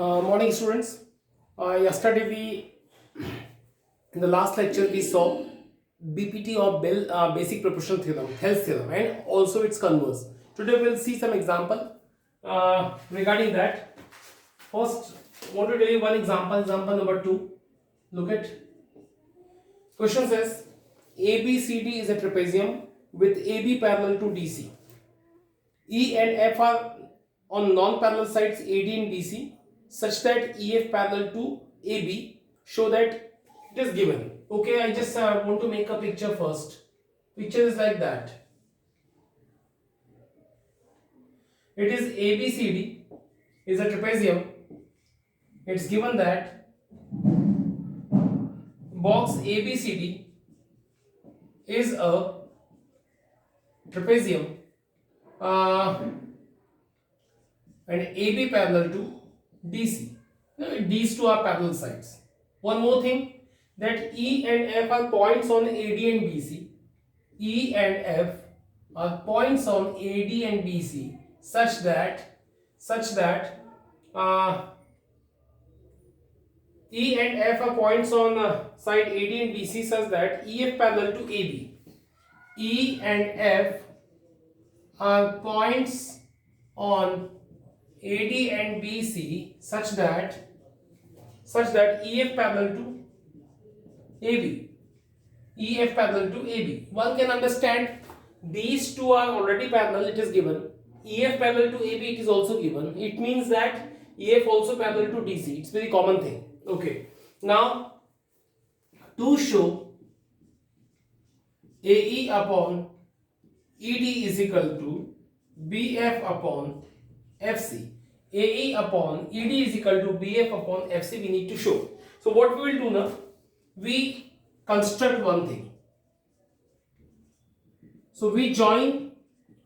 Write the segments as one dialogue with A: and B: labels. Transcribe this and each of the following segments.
A: Morning students. Yesterday in the last lecture we saw BPT or basic proportional theorem, Hell's theorem, and also its converse. Today we'll see some example regarding that. First, I want to tell you one example. Example number 2. Look at question says ABCD is a trapezium with AB parallel to DC. E and F are on non-parallel sides AD and BC such that EF parallel to AB. Show that it is given. Okay, I just want to make a picture first. Picture is like that. It is ABCD is a trapezium. It's given that box ABCD is a trapezium and AB parallel to DC. Now, these two are parallel sides. One more thing, that E and F are points on AD and BC. E and F are points on AD and BC such that E and F are points on side AD and BC such that EF parallel to AB. E and F are points on AD and BC such that EF parallel to AB. EF parallel to AB. One can understand these two are already parallel, it is given. EF parallel to AB, it is also given. It means that EF also parallel to DC. It's very common thing. Okay. Now, to show AE upon ED is equal to BF upon FC. AE upon ED is equal to BF upon FC, we need to show. So what we will do now? We construct one thing. So we join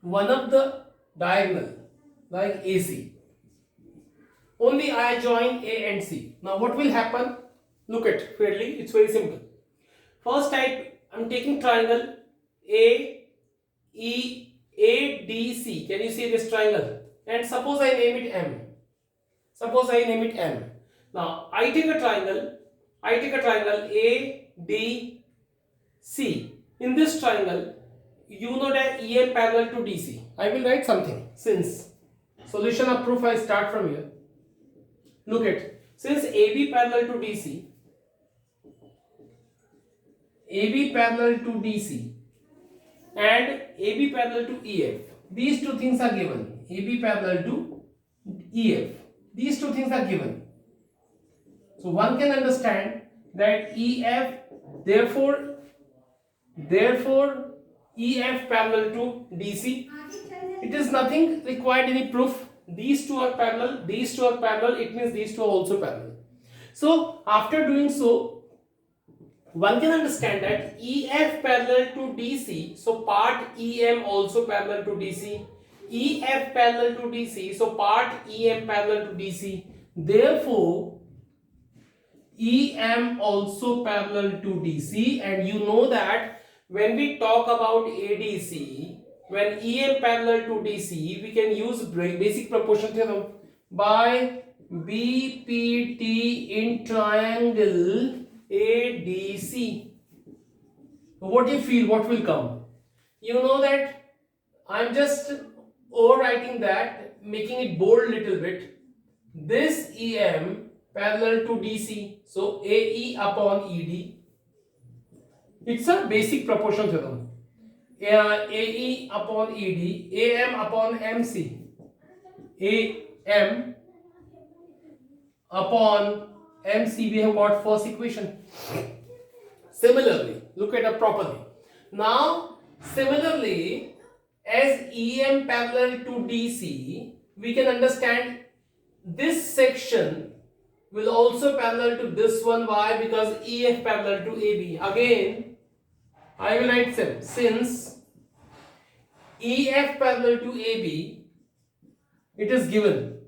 A: one of the diagonal like AC. Only I join A and C. Now what will happen? Look at fairly, it's very simple. First I'm taking triangle AEADC. Can you see this triangle? And suppose I name it M. Now I take a triangle ADC. In this triangle, you know that EM parallel to DC. I will write something. Since solution of proof, I start from here. Look at, since AB parallel to DC and AB parallel to EF, these two things are given. AB parallel to EF, these two things are given. So one can understand that EF, therefore EF parallel to DC. It is nothing required any proof. These two are parallel, it means these two are also parallel. So after doing so, one can understand that EF parallel to DC, so part EM also parallel to DC. EF parallel to DC, so part EM parallel to DC. Therefore, EM also parallel to DC, and you know that when we talk about ADC, when EM parallel to DC, we can use basic proportion theorem by BPT in triangle ADC. What do you feel? What will come? You know that I'm just overwriting that, making it bold little bit. This EM parallel to DC, so AE upon ED. It's a basic proportion theorem. AE upon ED, AM upon MC, AM upon MC. We have got first equation. Similarly, look at it properly. Now, similarly, as EM parallel to DC, we can understand this section will also parallel to this one. Why? Because EF parallel to AB. Again, I will write same. Since EF parallel to AB, it is given.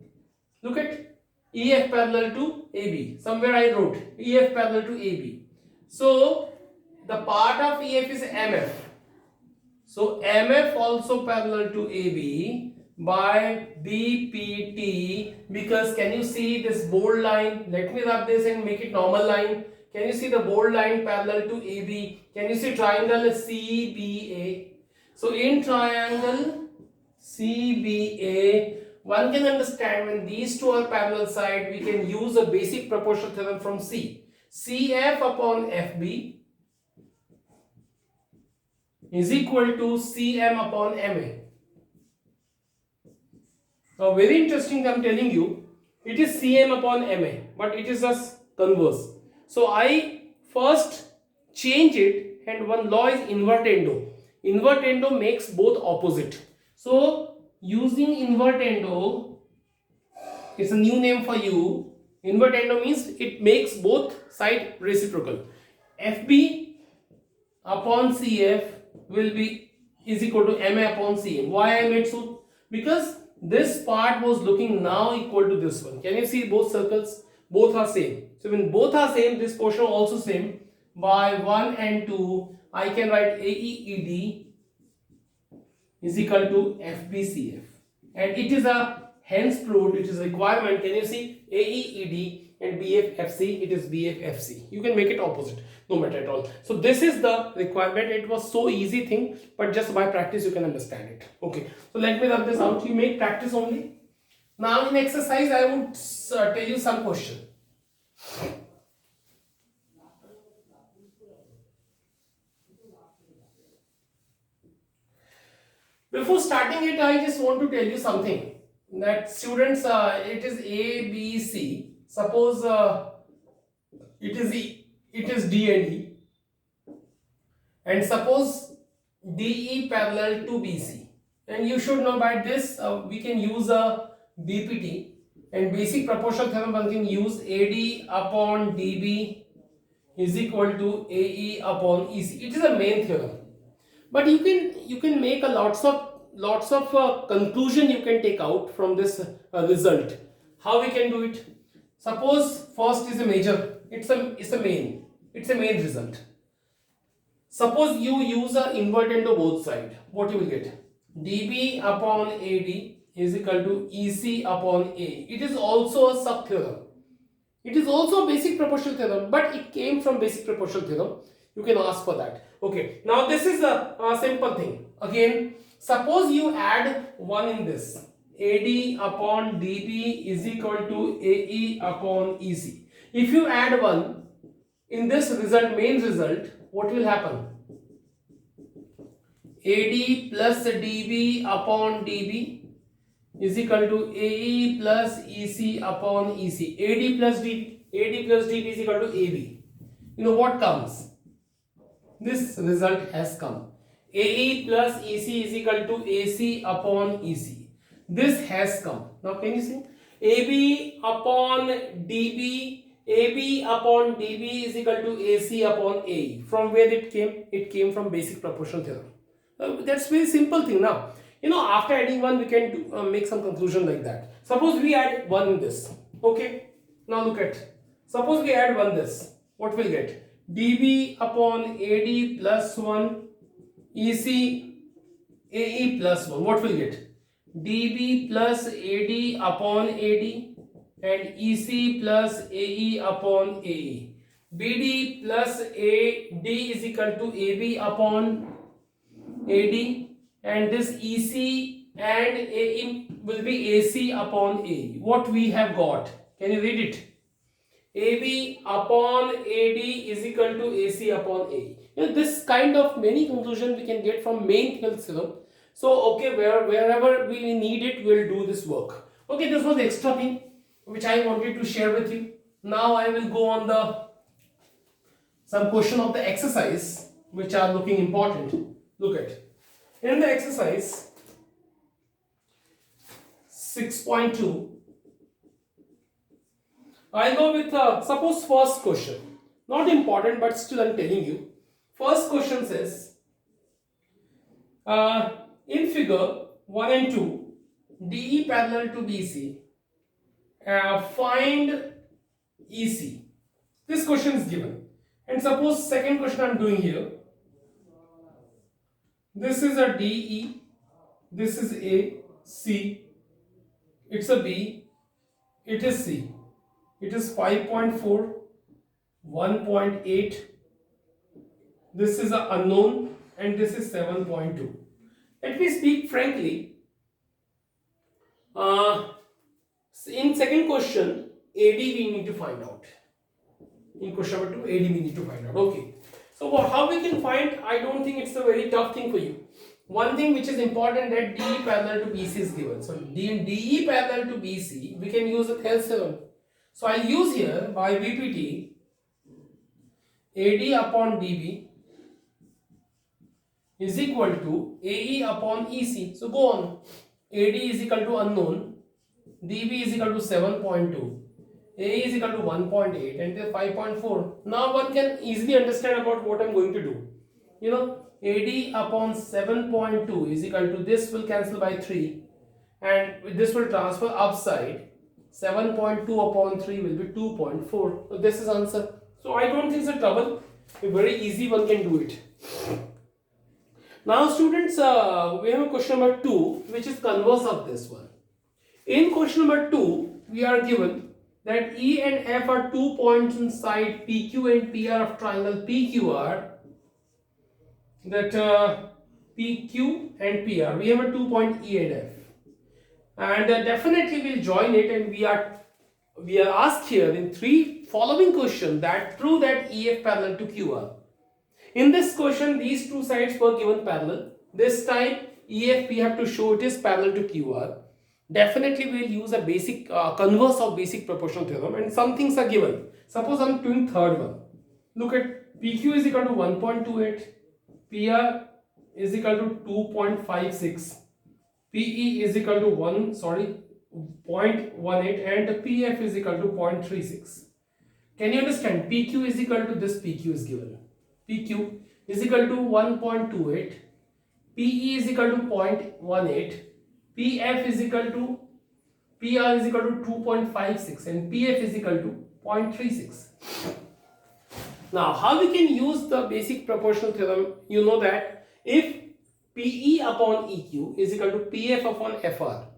A: Look at EF parallel to AB. Somewhere I wrote EF parallel to AB. So the part of EF is MF. So MF also parallel to AB. by BPT, because can you see this bold line? Let me rub this and make it normal line. Can you see the bold line parallel to AB? Can you see triangle CBA? So in triangle CBA, one can understand when these two are parallel side, we can use a basic proportional theorem from C. CF upon FB is equal to CM upon MA. Now very interesting, I am telling you, it is CM upon MA, but it is just converse. So I first change it, and one law is invertendo. Invertendo makes both opposite. So using invertendo, it's a new name for you. Invertendo means it makes both side reciprocal. FB upon CF will be is equal to MA upon CM. Why I made so? Because this part was looking now equal to this one. Can you see both circles? Both are same. So when both are same, this portion also same. By 1 and 2, I can write AEED is equal to FBCF. And it is a hence proved, it is a requirement. Can you see AEED and BFFC? It is BFFC. You can make it opposite, no matter at all. So this is the requirement. It was so easy thing, but just by practice you can understand it. Okay, so let me rub this out. You make practice only. Now in exercise I would tell you some question. Before starting it, I just want to tell you something, that students, it is A, B, C. Suppose it is D and E, and suppose DE parallel to BC, and you should know by this we can use a BPT, and basic proportional theorem one can use AD upon DB is equal to AE upon EC. It is a main theorem, but you can make a lots of conclusion you can take out from this result. How we can do it? Suppose first is a major, it's a main result. Suppose you use a invertendo both side, what you will get? DB upon AD is equal to EC upon A. It is also a sub theorem. It is also a basic proportional theorem, but it came from basic proportional theorem. You can ask for that. Okay, now this is a simple thing. Again, suppose you add 1 in this. AD upon DB is equal to AE upon EC. If you add 1 in this result, main result, what will happen? AD plus DB upon DB is equal to AE plus EC upon EC. AD plus DB is equal to AB. You know what comes? This result has come. AE plus EC is equal to AC upon EC. This has come. Now can you see? AB upon DB is equal to AC upon AE. From where it came? It came from basic proportional theorem. That's very simple thing now. You know, after adding 1 we can make some conclusion like that. Suppose we add 1 in this. Okay. Now look at. Suppose we add 1 this. What will get? DB upon AD plus 1 EC AE plus 1. What will get? DB plus AD upon AD and EC plus AE upon AE. BD plus AD is equal to AB upon AD, and this EC and AE will be AC upon AE. What we have got? Can you read it? AB upon AD is equal to AC upon AE. You know, this kind of many conclusion we can get from main theorem. So okay, wherever we need it, we'll do this work. Okay, this was the extra thing which I wanted to share with you. Now I will go on some question of the exercise which are looking important. Look at. In the exercise 6.2, I'll go with suppose first question. Not important, but still I'm telling you. First question says, in figure 1 and 2, DE parallel to BC, find EC. This question is given. And suppose second question I'm doing here. This is a DE, this is A, C, it's a B, it is C, it is 5.4, 1.8, this is an unknown, and this is 7.2. Let me speak frankly. In second question, AD we need to find out. In question number 2, AD we need to find out. Okay. So how we can find? I don't think it's a very tough thing for you. One thing which is important, that DE parallel to BC is given. So DE parallel to BC, we can use the Thales theorem. So I'll use here by BPT AD upon DB is equal to AE upon EC. So go on. AD is equal to unknown, DB is equal to 7.2, AE is equal to 1.8, and 5.4. Now one can easily understand about what I'm going to do. You know, AD upon 7.2 is equal to, this will cancel by 3, and this will transfer upside. 7.2 upon 3 will be 2.4. So this is answer. So I don't think it's a trouble. A very easy one can do it. Now students, we have a question number 2, which is converse of this one. In question number 2, we are given that E and F are 2 points inside PQ and PR of triangle PQR. That PQ and PR, we have a 2 point E and F, and definitely we'll join it, and we are asked here in 3 following questions that prove that EF parallel to QR. In this question, these two sides were given parallel. This time EF we have to show it is parallel to QR. Definitely we'll use a basic converse of basic proportional theorem, and some things are given. Suppose I'm doing third one. Look at PQ is equal to 1.28, PR is equal to 2.56, PE is equal to 0.18, and PF is equal to 0.36. Can you understand? PQ is equal to this, PQ is given. PQ is equal to 1.28, PE is equal to 0.18, PF is equal to, PR is equal to 2.56, and PF is equal to 0.36. Now, how we can use the basic proportional theorem? You know that if PE upon EQ is equal to PF upon FR,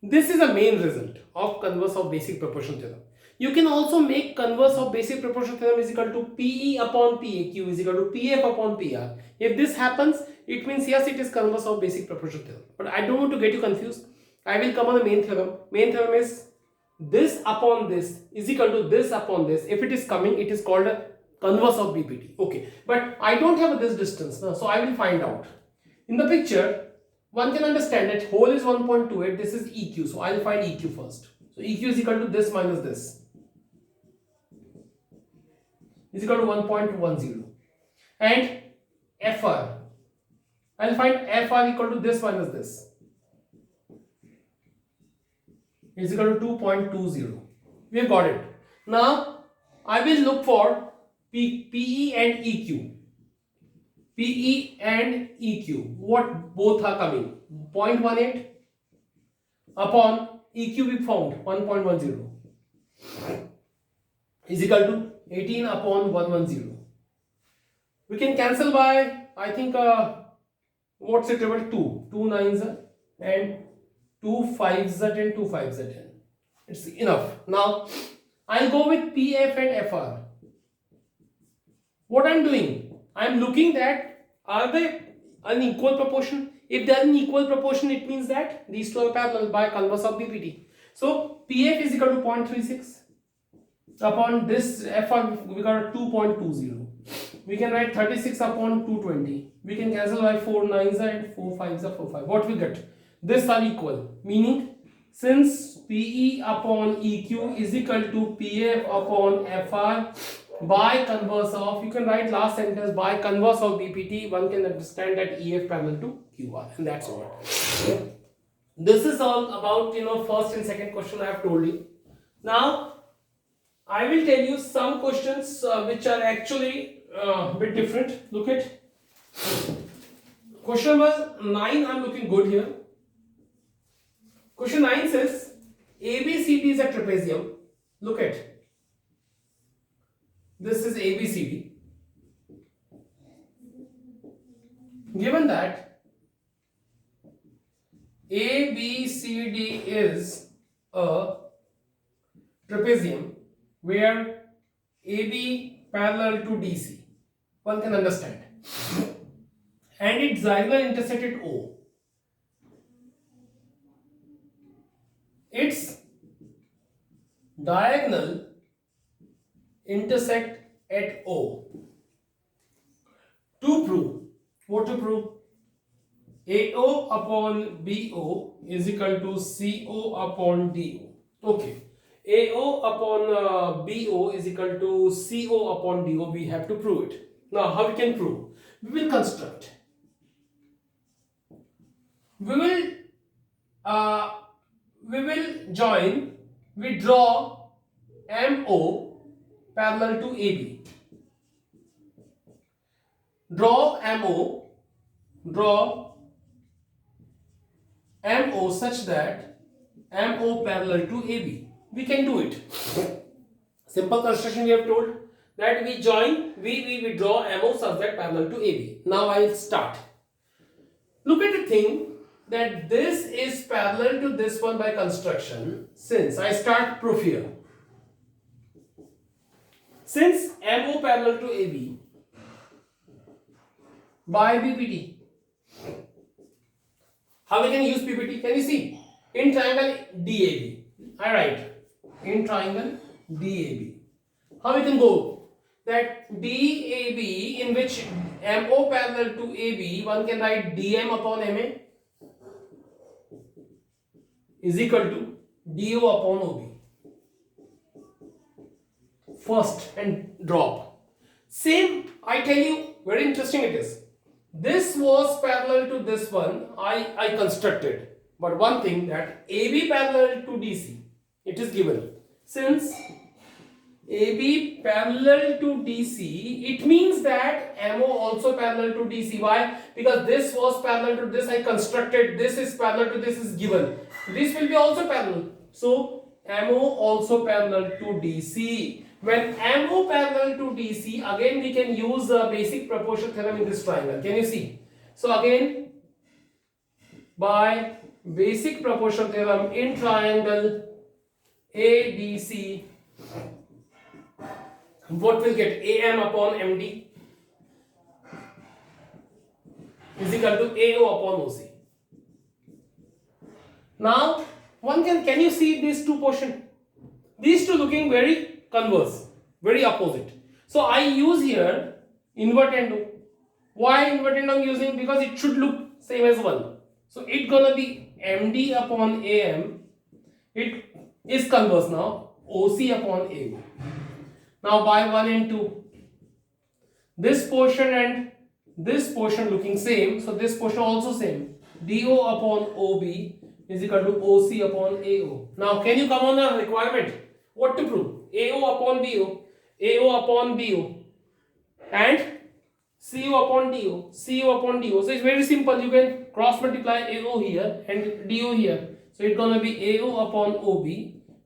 A: this is a main result of converse of basic proportional theorem. You can also make converse of basic proportional theorem is equal to PE upon PAQ is equal to PF upon PR. If this happens, it means yes, it is converse of basic proportional theorem. But I don't want to get you confused. I will come on the main theorem. Main theorem is this upon this is equal to this upon this. If it is coming, it is called a converse of BPT. Okay, but I don't have this distance now, so I will find out. In the picture, one can understand that whole is 1.28, this is EQ, so I will find EQ first. So EQ is equal to this minus this, is equal to 1.10, and FR, I will find FR equal to this minus this, is equal to 2.20. We have got it. Now I will look for PE and EQ. PE and EQ, what both are coming? 0.18 upon EQ we found 1.10 is equal to 18 upon 110. We can cancel by, I think, what's it equal to? 2 nines and 2 fives and 2 fives. It's enough. Now I'll go with PF and FR. What I'm doing, I'm looking that are they an equal proportion? If they are in equal proportion, it means that these two are parallel by converse of BPT. So PF is equal to 0.36 upon this FR, we got 2.20. We can write 36 upon 220. We can cancel by 4 nines and 4 fives are 4 5. What we get? This are equal, meaning since PE upon EQ is equal to PF upon FR by converse of, you can write last sentence, by converse of BPT, one can understand that EF parallel to QR, and that's all. This is all about, first and second question I have told you. Now I will tell you some questions which are actually a bit different. Look at question number 9. I'm looking good here. Question 9 says ABCD is a trapezium. Look at, this is ABCD. Given that ABCD is a trapezium where AB parallel to DC. One can understand. And its diagonal intersect at O. Its diagonal intersect at O. To prove, what to prove? AO upon BO is equal to CO upon DO. Okay. AO upon BO is equal to CO upon DO. We have to prove it. Now, how we can prove? We will construct. We will join. We draw MO parallel to AB. Draw MO such that MO parallel to AB. We can do it. Simple construction we have told that we join, we draw MO such that parallel to AB. Now I will start. Look at the thing that this is parallel to this one by construction. Since I start proof here. Since MO parallel to AB by BPT. How we can use PPT? Can you see? In triangle DAB. I write in triangle DAB. How we can go? That DAB in which MO parallel to AB, one can write DM upon MA is equal to DO upon OB. First and drop. Same, I tell you, very interesting it is. This was parallel to this one, I constructed. But one thing that AB parallel to DC, it is given. Since AB parallel to DC, it means that MO also parallel to DC. Why? Because this was parallel to this, I constructed, this is parallel to this is given. This will be also parallel. So, MO also parallel to DC. When MO parallel to DC, again we can use the basic proportion theorem in this triangle. Can you see? So again, by basic proportion theorem in triangle ADC, what will get? AM upon MD is equal to AO upon OC. Now, one can you see these two portions? These two looking very converse, very opposite. So I use here invert endo. Why invert endo I'm using? Because it should look same as 1. So it's gonna be MD upon AM. It is converse now. OC upon AO. Now by 1 and 2. This portion and this portion looking same. So this portion also same. DO upon OB is equal to OC upon AO. Now can you come on a requirement? What to prove? AO upon BO, AO upon BO, and CO upon DO, CO upon DO. So it's very simple. You can cross multiply AO here and DO here. So it's gonna be AO upon OB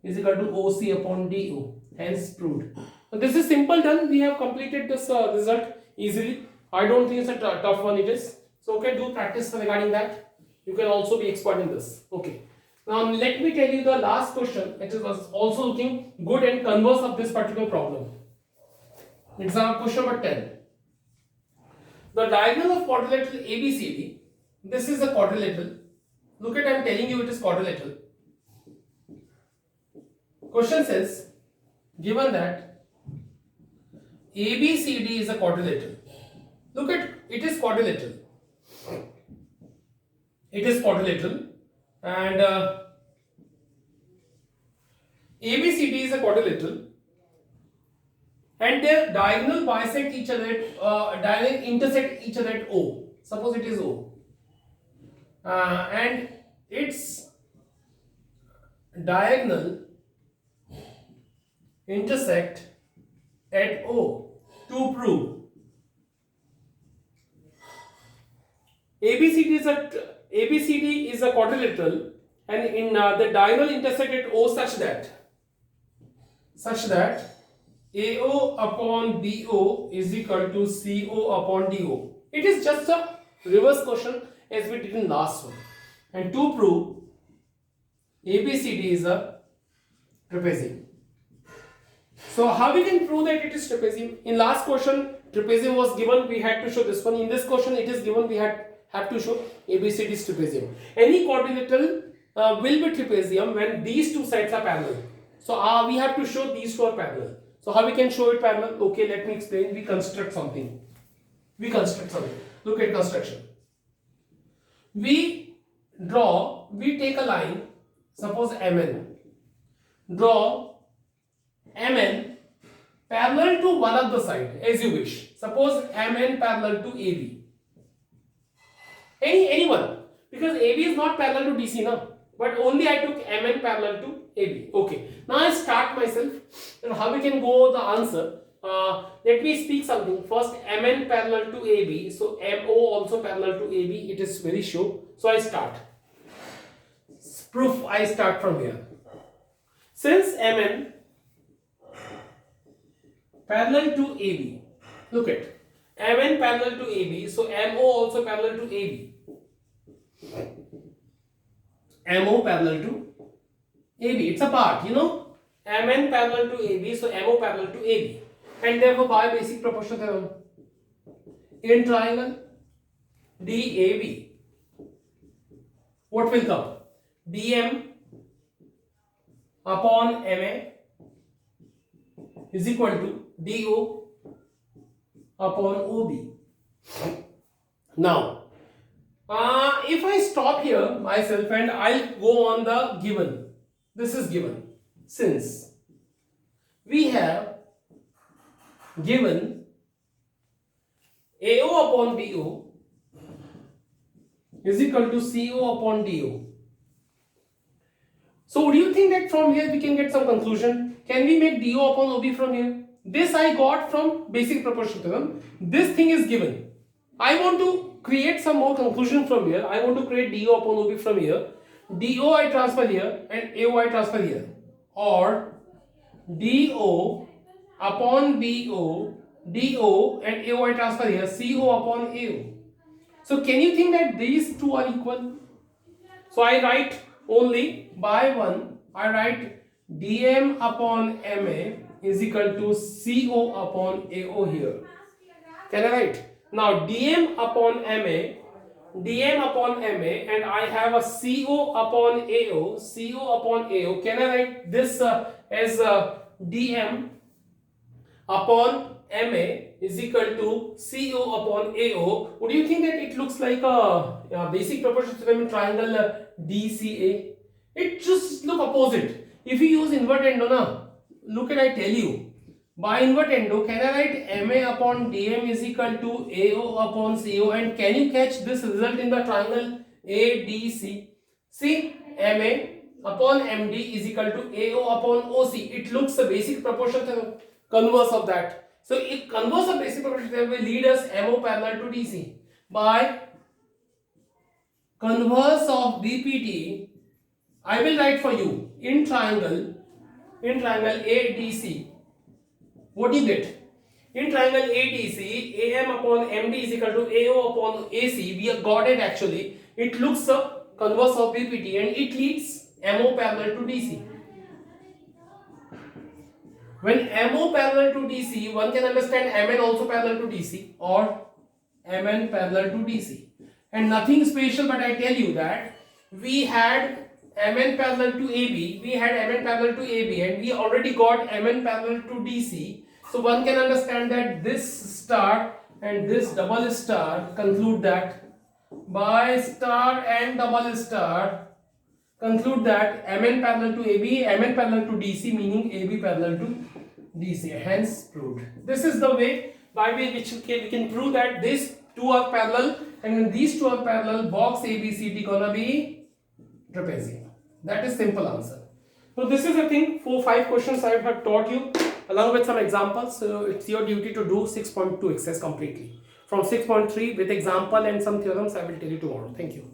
A: is equal to OC upon DO. Hence proved. So this is simple done. We have completed this result easily. I don't think it's a tough one. It is. So okay, do practice regarding that. You can also be expert in this. Okay. Now let me tell you the last question. It was also looking good and converse of this particular problem. Example question number 10. The diagonal of quadrilateral ABCD. This is a quadrilateral. Look at, I am telling you it is quadrilateral. Question says, given that ABCD is a quadrilateral. Look at, it is quadrilateral. It is quadrilateral. And ABCD is a quadrilateral, and their diagonal bisect each other at diagonal intersect each other at O. Suppose it is O, and its diagonal intersect at O. To prove ABCD is a quadrilateral, and in the diagonal intersect at O such that AO upon BO is equal to CO upon DO. It is just a reverse question as we did in last one. and to prove ABCD is a trapezium. So how we can prove that it is trapezium? In last question, trapezium was given, we had to show this one. In this question, it is given, we have to show ABCD is trapezium. Any quadrilateral will be trapezium when these two sides are parallel. So we have to show these two are parallel. So how we can show it parallel? Okay, let me explain. We construct something. Look at construction. We take a line, suppose MN. Draw MN parallel to one of the side as you wish. Suppose MN parallel to AB. Anyone, because AB is not parallel to DC now, but only I took MN parallel to AB. Okay, now I start myself and how we can go the answer. Let me speak something. First, MN parallel to AB, so MO also parallel to AB. It is very sure. So I start. Proof, I start from here. Since MN parallel to AB, look at MN parallel to AB, so MO also parallel to AB. MO parallel to AB, it's a part, you know. MN parallel to AB, so MO parallel to AB. And therefore by basic proportion theorem, in triangle DAB, what will come? DM upon MA is equal to DO upon OB. Now, if I stop here myself and I'll go on the given, this is given. Since we have given AO upon BO is equal to CO upon DO. So do you think that from here we can get some conclusion? Can we make DO upon OB from here? This I got from basic proportion theorem. This thing is given. I want to create some more conclusion from here. I want to create DO upon OB from here. DO I transfer here and AO I transfer here. Or DO upon BO, DO and AO I transfer here, CO upon AO. So can you think that these two are equal? So I write only by one, I write DM upon MA is equal to CO upon AO here. Can I write? Now DM upon MA and I have a CO upon AO, Can I write this as DM upon MA is equal to CO upon AO? Would you think that it looks like a basic proportion theorem in triangle DCA? It just look opposite. If you use invert endo, look at, I tell you, by invert endo, can I write MA upon DM is equal to AO upon CO, and can you catch this result in the triangle ADC? See, MA upon MD is equal to AO upon OC. It looks a basic proportion theorem, converse of that. So if converse of basic proportion theorem will lead us MO parallel to DC. By converse of BPT, I will write for you in triangle ADC. What do you get? In triangle ADC, AM upon MD is equal to AO upon AC. We have got it actually. It looks a converse of BPT and it leads MO parallel to DC. When MO parallel to DC, one can understand MN also parallel to DC or MN parallel to DC. And nothing special, but I tell you that we had MN parallel to AB, and we already got MN parallel to DC. So one can understand that this star and this double star conclude that by star and double star conclude that MN parallel to AB, MN parallel to DC, meaning AB parallel to DC. Hence proved. This is the way by which we can prove that these two are parallel, and when these two are parallel, box ABCD gonna be trapezium. That is simple answer. So this is the thing, 4-5 questions I have taught you along with some examples. So it's your duty to do 6.2 exercise completely. From 6.3 with example and some theorems I will tell you tomorrow. Thank you.